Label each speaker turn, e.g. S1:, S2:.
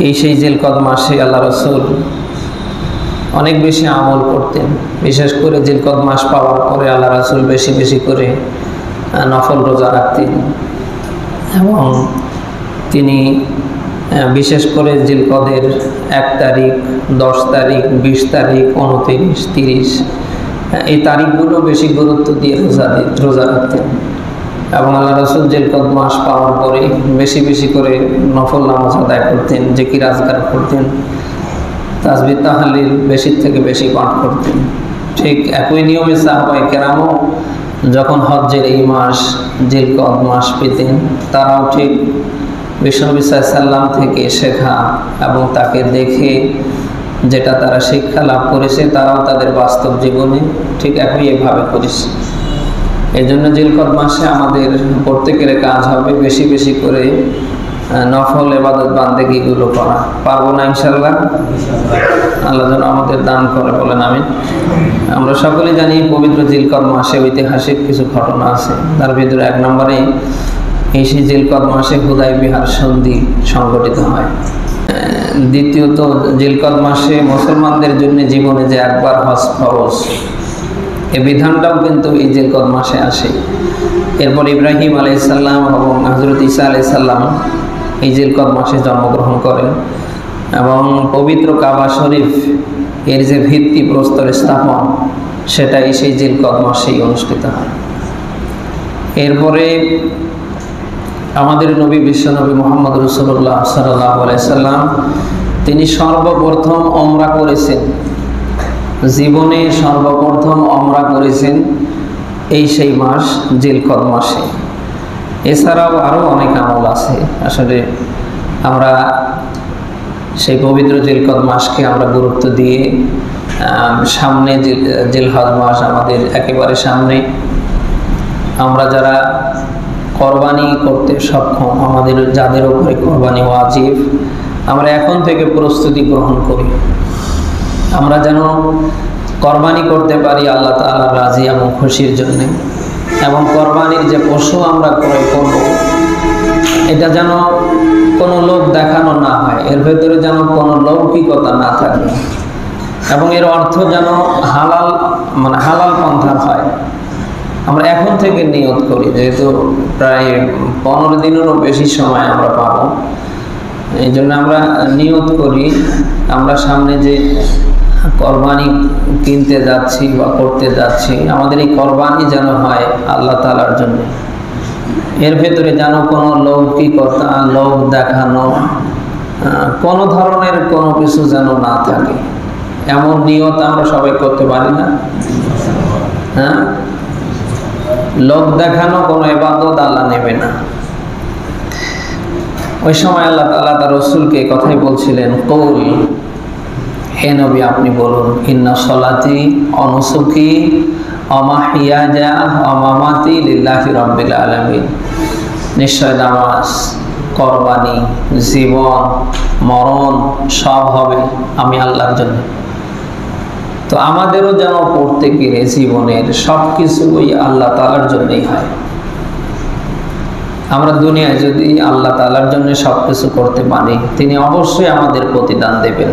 S1: এই সেই জিলকদ মাসে আল্লাহ রাসূল অনেক বেশি আমল করতেন। বিশেষ করে জিলকদ মাস পাওয়ার পরে আল্লাহ রাসূল বেশি বেশি করে নফল রোজা রাখতেন এবং তিনি বিশেষ করে জিলকদের 1 তারিখ, 10 তারিখ, 20 তারিখ, 29, 30 এই তারিখগুলো বেশি গুরুত্ব দিয়ে রোজা রাখতেন এবং আল্লাহ রাসূল জিলকদ মাস পাওয়ার পরে বেশি বেশি করে নফল নামাজ আদায় করতেন, জিকির আজকার করতেন, তাসবিহ তাহলিল বেশি থেকে বেশি পাঠ করতেন। ঠিক একই নিয়মে সাহাবায়ে কেরামও যখন হজ্জের এই মাস জিলকদ মাস পেতেন, তারাও ঠিক বিশ্বনবী সাল্লাল্লাহু আলাইহি ওয়াসাল্লাম থেকে শেখা এবং তাকে দেখে যেটা তারা শিক্ষা লাভ করেছে তারাও তাদের বাস্তব জীবনে ঠিক একইভাবে করেছে। এই জন্য জিলকদ মাসে আমাদের প্রত্যেকের কাজ হবে বেশি বেশি করে নফল ইবাদত বান্দেগিগুলো করা। পারবো না ইনশাআল্লাহ? আল্লাহ যেন আমাদের দান করে, বলেন আমিন। আমরা সকলে জানি পবিত্র জিলকদ মাসে ঐতিহাসিক কিছু ঘটনা আছে। তার ভিতরে 1 নম্বরে এই সেই জিলকদ মাসে হুদায়বিয়ার সন্ধি সংগঠিত হয়। দ্বিতীয়ত জিলকদ মাসে মুসলমানদের জন্য জীবনে যে একবার হজ ফরজ, এই বিধানটাও কিন্তু এই জিলকদ মাসে আসে। এরপর ইব্রাহিম আলাইহিস সালাম এবং হযরত ঈসা আলাইহিস সালাম এই জিলকদ মাসে জন্মগ্রহণ করেন এবং পবিত্র কাবা শরীফ এর যে ভিত্তি প্রস্তর স্থাপন সেটাই সেই জিলকদ মাসেই অনুষ্ঠিত হয়। এরপরে আমাদের নবী বিশ্বনবী মুহাম্মদ রাসূলুল্লাহ সাল্লাল্লাহু আলাইহি সাল্লাম তিনি সর্বপ্রথম উমরা করেছেন, জীবনে সর্বপ্রথম উমরা করেছেন এই সেই মাস জিলকদ মাসে। এছাড়াও আরও অনেক আমল আছে। আসলে আমরা সেই পবিত্র জিলকদ মাসকে আমরা গুরুত্ব দিয়ে সামনে জিলহজ মাস আমাদের একেবারে সামনে, আমরা যারা কোরবানি করতে সক্ষম, আমাদের যাদের উপরে কোরবানি ওয়াজিব, আমরা এখন থেকে প্রস্তুতি গ্রহণ করি। আমরা যেন কোরবানি করতে পারি আল্লাহ তাআলার রাজি এবং খুশির জন্য, এবং কোরবানির যে পশু আমরা ক্রয় করব এটা যেন কোনো লোক দেখানো না হয়, এর ভেতরে যেন কোনো লৌকিকতা না থাকে এবং এর অর্থ যেন হালাল হালাল পন্থা হয়। আমরা এখন থেকে নিয়ত করি, যেহেতু প্রায় 15 দিনেরও বেশি সময় আমরা পাবো, এই জন্য আমরা নিয়ত করি আমরা সামনে যে কোরবানি কিনতে যাচ্ছি বা করতে যাচ্ছি, আমাদের এই কোরবানি যেন হয় আল্লাহ তাআলার জন্য। এর ভেতরে যেন কোনো লৌকিকতা, লোক দেখানো, কোনো ধরনের কোনো কিছু যেন না থাকে, এমন নিয়ত আমরা সবাই করতে পারি না? হ্যাঁ, লোক দেখানো কোনো ইবাদত আল্লাহ নেবে না। ওই সময় আল্লাহ তাআলা তার রাসূলকে কথাই বলছিলেন, কুল, হে নবী আপনি বলুন, ইন্না সলাতি ওয়া নুসুকি ওয়া মাহইয়ায়া ওয়া মামাতি লিল্লাহি রাব্বিল আলামিন, নিশ্চয় নামাজ, কোরবানি, জীবন, মরণ সব হবে আমি আল্লাহর জন্য। তো আমাদেরও যেন প্রত্যেকের জীবনের সব কিছু ওই আল্লাহ তাআলার জন্যই হয়। আমরা দুনিয়ায় যদি আল্লাহ তাআলার জন্য সব কিছু করতে পারি, তিনি অবশ্যই আমাদের প্রতিদান দেবেন।